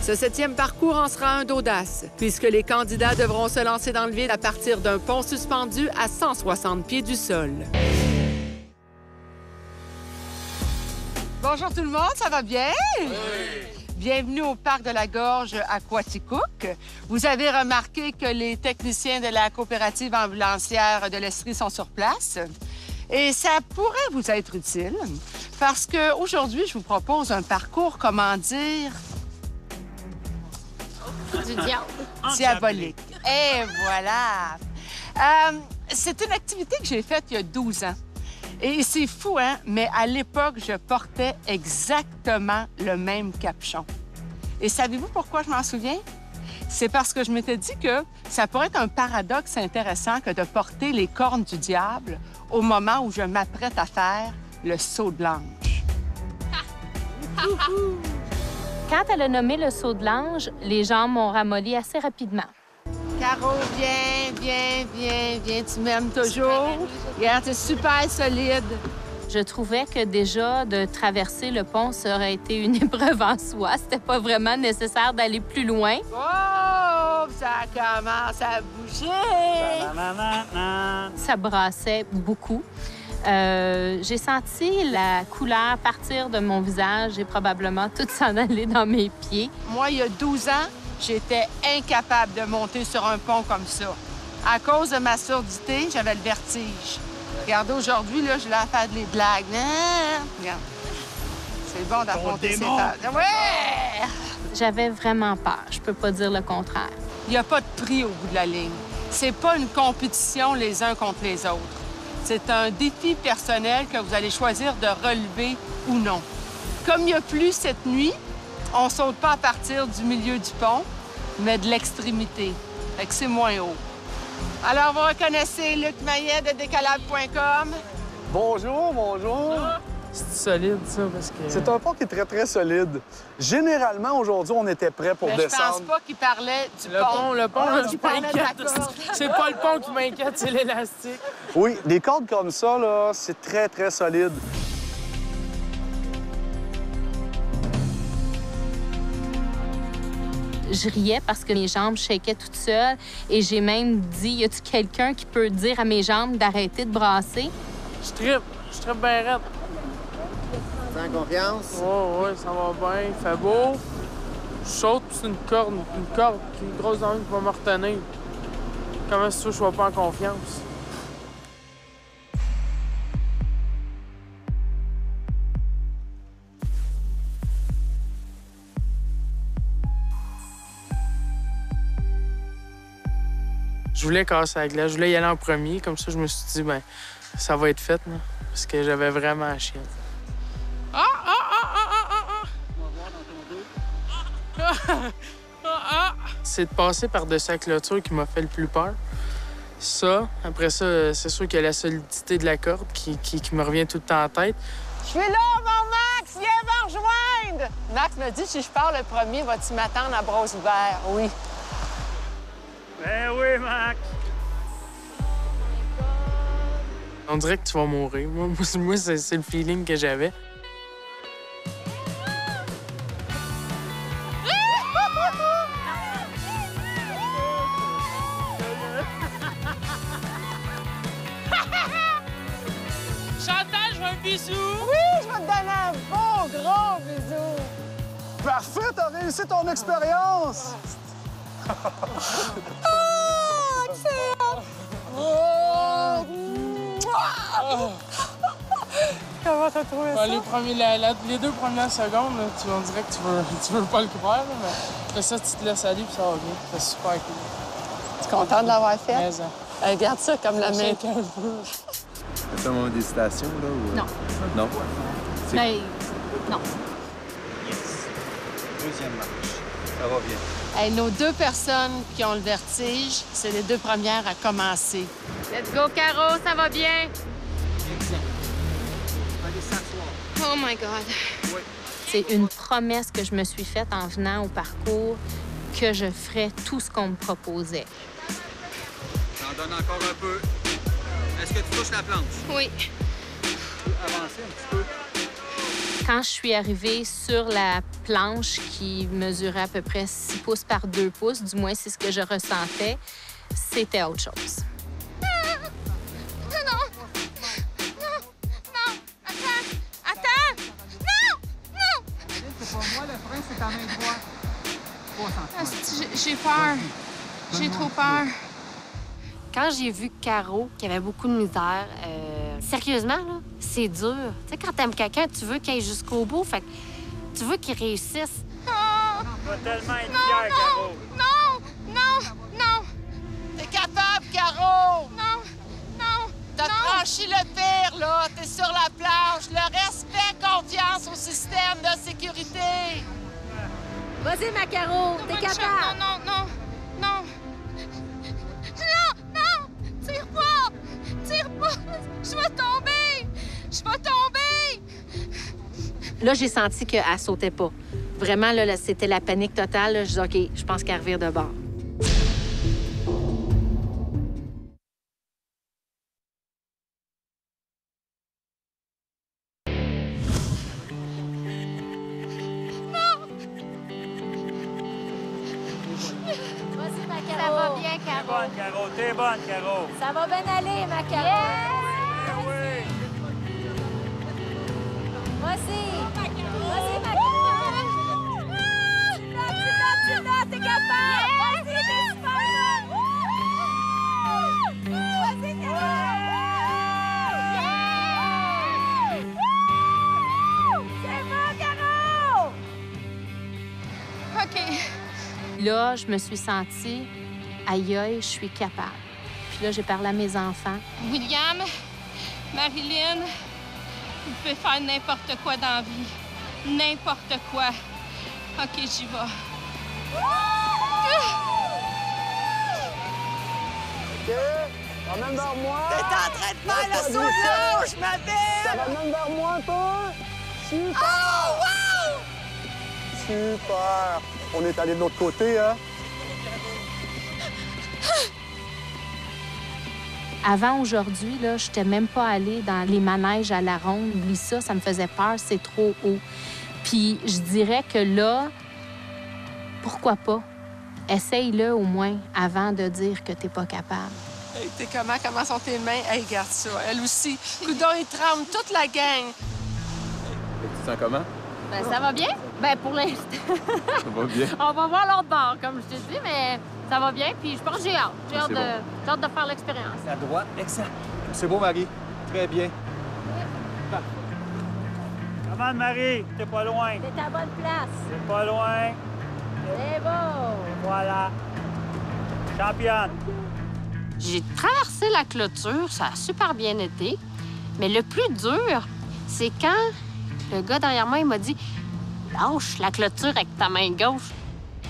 Ce 7e parcours en sera un d'audace, puisque les candidats devront se lancer dans le vide à partir d'un pont suspendu à 160 pieds du sol. Bonjour tout le monde, ça va bien? Oui! Bienvenue au Parc de la Gorge à Quaticook. Vous avez remarqué que les techniciens de la coopérative ambulancière de l'Estrie sont sur place. Et ça pourrait vous être utile parce qu'aujourd'hui, je vous propose un parcours, comment dire... Du diable. Diabolique. Et voilà! C'est une activité que j'ai faite il y a 12 ans. Et c'est fou, hein? Mais à l'époque, je portais exactement le même capuchon. Et savez-vous pourquoi je m'en souviens? C'est parce que je m'étais dit que ça pourrait être un paradoxe intéressant que de porter les cornes du diable au moment où je m'apprête à faire le saut de l'ange. Quand elle a nommé le saut de l'ange, les jambes m'ont ramolli assez rapidement. Caro, viens, tu m'aimes toujours. Regarde, c'est super solide. Je trouvais que déjà de traverser le pont, ça aurait été une épreuve en soi. C'était pas vraiment nécessaire d'aller plus loin. Oh, ça commence à bouger. Ça brassait beaucoup. J'ai senti la couleur partir de mon visage et probablement tout s'en aller dans mes pieds. Moi, il y a 12 ans, j'étais incapable de monter sur un pont comme ça. À cause de ma surdité, j'avais le vertige. Regardez, aujourd'hui, là, je l'ai à faire des blagues. Regarde. C'est bon d'affronter ces peurs. Ouais! J'avais vraiment peur. Je peux pas dire le contraire. Il n'y a pas de prix au bout de la ligne. C'est pas une compétition les uns contre les autres. C'est un défi personnel que vous allez choisir de relever ou non. Comme il y a plu cette nuit, on saute pas à partir du milieu du pont, mais de l'extrémité. Fait que c'est moins haut. Alors, vous reconnaissez Luc Maillet de Décalable.com. Bonjour, bonjour. C'est solide, ça, parce que... C'est un pont qui est très, très solide. Généralement, aujourd'hui, on était prêt pour Mais descendre. je pense pas qu'il parlait du pont. Le pont, Ah, là, je il parlait de la m'inquiète. corde. C'est pas le pont qui m'inquiète, c'est l'élastique. Oui, des cordes comme ça, là, c'est très, très solide. Je riais parce que mes jambes shakaient toutes seules et j'ai même dit, y a-tu quelqu'un qui peut dire à mes jambes d'arrêter de brasser? Je trippe bien raide. T'es en confiance? Oh, ouais, ça va bien, il fait beau. Je saute, puis c'est une corde, une grosse envie qui va me retenir. Comment si tu veux, je sois pas en confiance? Je voulais casser la glace, je voulais y aller en premier. Comme ça, je me suis dit, ben ça va être fait, là, parce que j'avais vraiment la chienne. C'est de passer par-dessus la clôture qui m'a fait le plus peur. Ça, après ça, c'est sûr qu'il y a la solidité de la corde qui me revient tout le temps en tête. Je suis là, mon Max! Viens me rejoindre! Max me dit, si je pars le premier, vas-tu m'attendre à bras ouverts? Oui. Ben oui, Mac! On dirait que tu vas mourir. Moi c'est le feeling que j'avais. Chantal, je veux un bisou! Oui, je vais te donner un beau gros bisou! Parfait, t'as réussi ton expérience! Comment t'as trouvé ça? Les 2 premières secondes, là, on dirait que tu veux pas le croire, là, mais après ça, tu te laisses aller puis ça va bien. C'est super cool. Tu es content de l'avoir fait? Mais, hein. Regarde ça comme la main. T'as un moment d'hésitation, là? Ou... Non. Non? Ben, non. Deuxième marche. Ça va bien. Hey, nos 2 personnes qui ont le vertige, c'est les 2 premières à commencer. Let's go, Caro, ça va bien? Oh my God. C'est une promesse que je me suis faite en venant au parcours que je ferais tout ce qu'on me proposait. J'en donne encore un peu. Est-ce que tu touches la planche? Oui. Tu peux avancer un petit peu. Quand je suis arrivée sur la planche qui mesurait à peu près 6 pouces par 2 pouces, du moins c'est ce que je ressentais, c'était autre chose. J'ai peur. J'ai trop peur. Quand j'ai vu Caro, qui avait beaucoup de misère, sérieusement, là, c'est dur. Tu sais, quand t'aimes quelqu'un, tu veux qu'il aille jusqu'au bout, fait que tu veux qu'il réussisse. Tu vas tellement être fière, Caro. Non! T'es capable, Caro! Non! T'as franchi le pire, là. T'es sur la planche. Le respect, confiance au système de sécurité. Vas-y, ma Caro, t'es capable. Non! Tire pas! Je vais tomber! Là, j'ai senti qu'elle sautait pas. Vraiment, là, c'était la panique totale. Là. Je dis, OK, je pense qu'elle revire de bord. Vas-y, ma Caro. Ça va bien, Caro. T'es bonne, Caro. Ça va bien aller, ma Caro. Oui. Vas-y, ma Caro. Tu l'as, t'es capable. Vas-y, t'es super bonne. Vas-y, Caro. C'est bon, Caro. OK. Là, je me suis sentie, aïe, je suis capable. Puis là, j'ai parlé à mes enfants. William, Marilyn, vous pouvez faire n'importe quoi dans la vie. N'importe quoi. OK, j'y vais. OK? Ramène vers moi. T'es en train de faire le saut de l'ange, ma Ça belle! ramène vers moi, toi. Super! Oh, wow! Super! On est allé de l'autre côté, hein? Avant aujourd'hui, là, je n'étais même pas allée dans les manèges à la ronde. Oublie ça, ça me faisait peur, c'est trop haut. Puis je dirais que là, pourquoi pas? Essaye-le au moins avant de dire que t'es pas capable. Hey, t'es comment? Comment sont tes mains? Hey, regarde ça. Elle aussi. Coudon, il tremble toute la gang. Tu te sens comment? Ben, ça va bien? Ben, pour l'instant. Ça va bien. On va voir l'autre bord, comme je te dis, mais ça va bien. Puis je pense que j'ai hâte. J'ai hâte, de faire l'expérience. À droite, exact. C'est beau, Marie. Très bien. Comment, Marie? T'es pas loin. T'es à la bonne place. T'es pas loin. C'est beau. Voilà. Championne. J'ai traversé la clôture, ça a super bien été. Mais le plus dur, c'est quand le gars derrière moi, il m'a dit « Lâche la clôture avec ta main gauche. »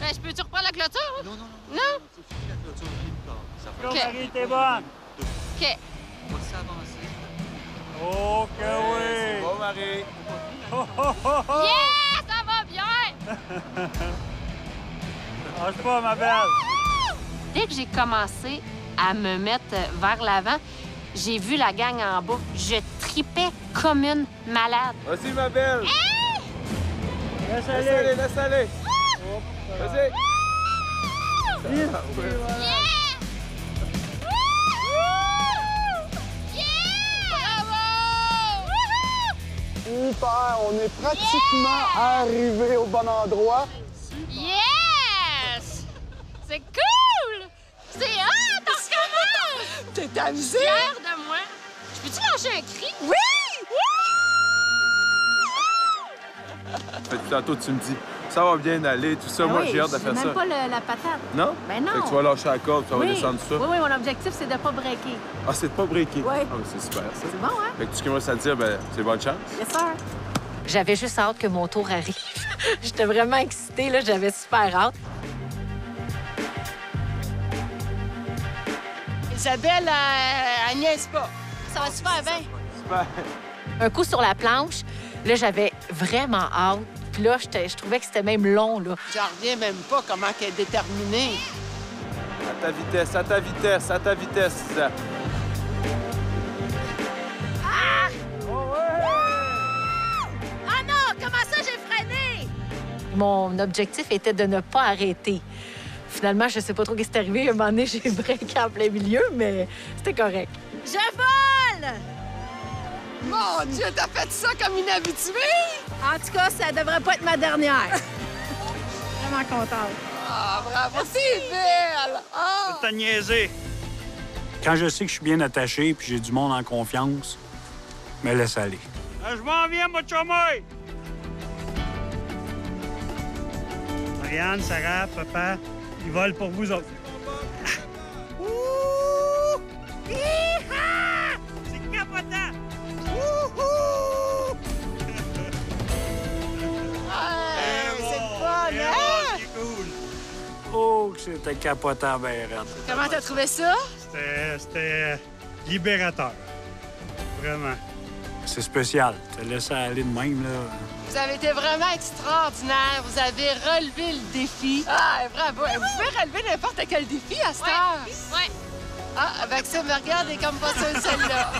Ben, je peux-tu reprendre la clôture? Non. Non? C'est fini la clôture, Go, OK. Marie, t'es bonne. OK. On va s'avancer. Oh que oui. Bon, Marie. Oh, oh, oh, oh. Yeah! Ça va bien! Lâche pas, ma belle. Dès que j'ai commencé à me mettre vers l'avant, j'ai vu la gang en bas. Je tripais comme une malade. Vas-y, ma belle. Laisse Laisse aller. aller, laisse aller. Vas-y. Super! On est pratiquement arrivé au bon endroit. Yes! C'est cool! C'est hot! On recommence! T'es amusé? Fière de moi. Je peux-tu lâcher un cri? Oui! Fait que tantôt, tu me dis, ça va bien aller, tout ça. Moi, j'ai hâte de faire ça. même pas la patate. Non? Ben non. Fait que tu vas lâcher la corde, tu vas descendre ça. Oui, mon objectif, c'est de pas breaker. Ah, c'est de pas breaker. Oui. Ah, c'est super, ça. C'est bon, hein? Fait que tout ce qu'il me reste à te dire, ben, c'est bonne chance. Yes, sir. J'avais juste hâte que mon tour arrive. J'étais vraiment excitée, là. J'avais super hâte. Isabelle, elle niaise pas. Ça va super bien. Super. Un coup sur la planche, là, j'avais vraiment hâte. Puis là, je trouvais que c'était même long, là. J'en reviens même pas comment qu'elle est déterminée. À ta vitesse, à ta vitesse, à ta vitesse, Isa. Ah non! Comment ça, j'ai freiné? Mon objectif était de ne pas arrêter. Finalement, je sais pas trop ce qui est arrivé. À un moment donné, j'ai breaké en plein milieu, mais c'était correct. Je vole! Mon Dieu, t'as fait ça comme une habituée? En tout cas, ça devrait pas être ma dernière. Vraiment contente. Ah, bravo, c'est belle! Ah! T'as niaisé. Quand je sais que je suis bien attaché puis j'ai du monde en confiance, me laisse aller. Je m'en viens, mon chummy! Marianne, Sarah, papa, ils volent pour vous autres. Ouh! Hi-ha! C'est capotant! Wouhou! C'est le fun, hein? C'est cool. Oh, que c'était capotant, ben raide. Comment t'as trouvé ça? C'était libérateur. Vraiment. C'est spécial. Te laisser aller de même, là. Vous avez été vraiment extraordinaire. Vous avez relevé le défi. Ah, bravo. Vous pouvez relever n'importe quel défi à cette heure. Ouais. Ah, Maxime, regarde, elle est comme pas seule, celle-là.